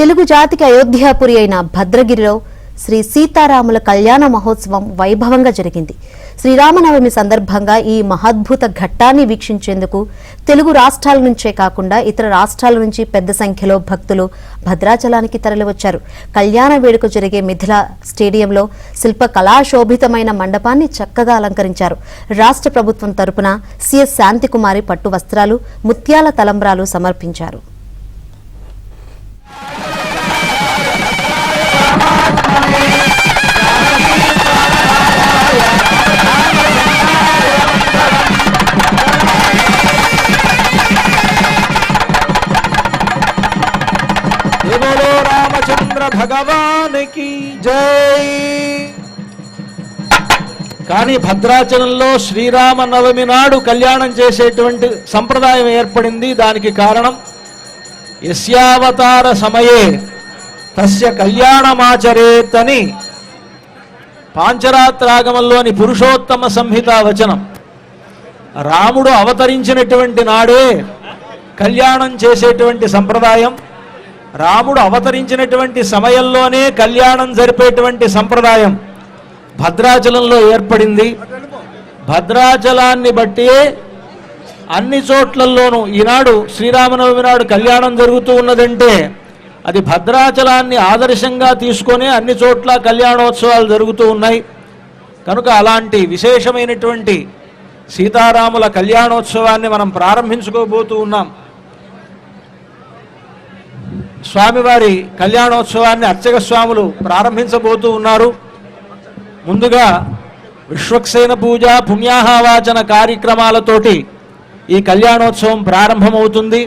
తెలుగు జాతికి అయోధ్యాపురి అయిన భద్రగిరిలో శ్రీ సీతారాముల కళ్యాణ మహోత్సవం వైభవంగా జరిగింది. శ్రీరామనవమి సందర్భంగా ఈ మహాద్భుత ఘట్టాన్ని వీక్షించేందుకు తెలుగు రాష్ట్రాల నుంచే కాకుండా ఇతర రాష్ట్రాల నుంచి పెద్ద సంఖ్యలో భక్తులు భద్రాచలానికి తరలివచ్చారు. కళ్యాణ వేడుక జరిగే మిథిలా స్టేడియంలో శిల్ప కళాశోభితమైన మండపాన్ని చక్కగా అలంకరించారు. రాష్ట్ర ప్రభుత్వం తరపున సిఎస్ శాంతికుమారి పట్టు వస్త్రాలు, ముత్యాల తలంబ్రాలు సమర్పించారు. రామచంద్ర భగవానికి జై. కానీ భద్రాచలంలో శ్రీరామనవమి నాడు కళ్యాణం చేసేటువంటి సంప్రదాయం ఏర్పడింది. దానికి కారణం యస్యావతార సమయే తస్య కళ్యాణమాచరేత్ అని పాంచరాత్రాగమంలోని పురుషోత్తమ సంహిత వచనం. రాముడు అవతరించినటువంటి నాడే కళ్యాణం చేసేటువంటి సంప్రదాయం, రాముడు అవతరించినటువంటి సమయంలోనే కళ్యాణం జరిపేటువంటి సంప్రదాయం భద్రాచలంలో ఏర్పడింది. భద్రాచలాన్ని బట్టి అన్ని చోట్లలోనూ ఈనాడు శ్రీరామనవమి నాడు కళ్యాణం జరుగుతూ ఉన్నదంటే అది భద్రాచలాన్ని ఆదర్శంగా తీసుకొని అన్ని చోట్ల కళ్యాణోత్సవాలు జరుగుతూ ఉన్నాయి. కనుక అలాంటి విశేషమైనటువంటి సీతారాముల కళ్యాణోత్సవాన్ని మనం ప్రారంభించుకోబోతూ ఉన్నాం. స్వామివారి కళ్యాణోత్సవాన్ని అర్చక స్వాములు ప్రారంభించబోతూ ఉన్నారు. ముందుగా విశ్వక్సేన పూజ, పుణ్యాహవాచన కార్యక్రమాలతోటి ఈ కళ్యాణోత్సవం ప్రారంభమవుతుంది.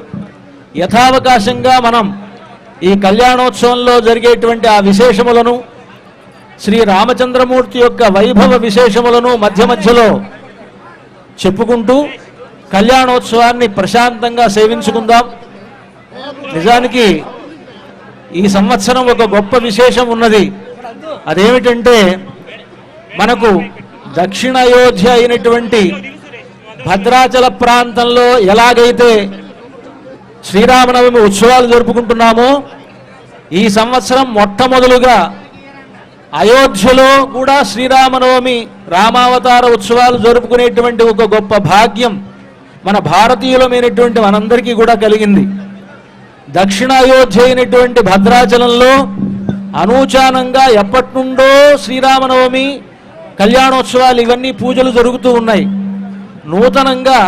యథావకాశంగా మనం ఈ కళ్యాణోత్సవంలో జరిగేటువంటి ఆ విశేషములను, శ్రీ రామచంద్రమూర్తి యొక్క వైభవ విశేషములను మధ్య మధ్యలో చెప్పుకుంటూ కళ్యాణోత్సవాన్ని ప్రశాంతంగా సేవించుకుందాం. నిజానికి ఈ సంవత్సరం ఒక గొప్ప విశేషం ఉన్నది. అదేమిటంటే మనకు దక్షిణ అయోధ్య అయినటువంటి భద్రాచల ప్రాంతంలో ఎలాగైతే శ్రీరామనవమి ఉత్సవాలు జరుపుకుంటున్నామో ఈ సంవత్సరం మొట్టమొదలుగా అయోధ్యలో కూడా శ్రీరామనవమి రామావతార ఉత్సవాలు జరుపుకునేటువంటి ఒక గొప్ప భాగ్యం మన భారతీయులమైనటువంటి మనందరికీ కూడా కలిగింది. దక్షిణ అయోధ్య అయినటువంటి భద్రాచలంలో అనూచానంగా ఎప్పటి నుండో శ్రీరామనవమి కళ్యాణోత్సవాలు ఇవన్నీ పూజలు జరుగుతూ ఉన్నాయి. నూతనంగా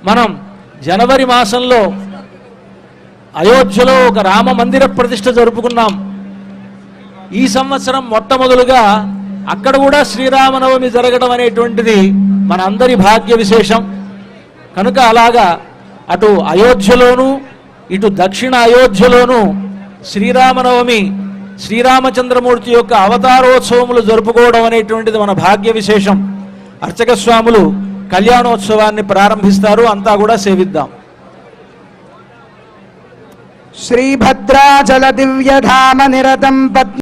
మనం జనవరి మాసంలో అయోధ్యలో ఒక రామ మందిర ప్రతిష్ఠ జరుపుకున్నాం. ఈ సంవత్సరం మొట్టమొదలుగా అక్కడ కూడా శ్రీరామనవమి జరగడం అనేటువంటిది మన అందరి భాగ్య విశేషం. కనుక అలాగా అటు అయోధ్యలోనూ ఇటు దక్షిణ అయోధ్యలోనూ శ్రీరామనవమి, శ్రీరామచంద్రమూర్తి యొక్క అవతారోత్సవములు జరుపుకోవడం అనేటువంటిది మన భాగ్య విశేషం. అర్చక స్వాములు కళ్యాణోత్సవాన్ని ప్రారంభిస్తారు. అంతా కూడా సేవిద్దాం. శ్రీభద్రాచల దివ్యధామ నిరతం పద్మ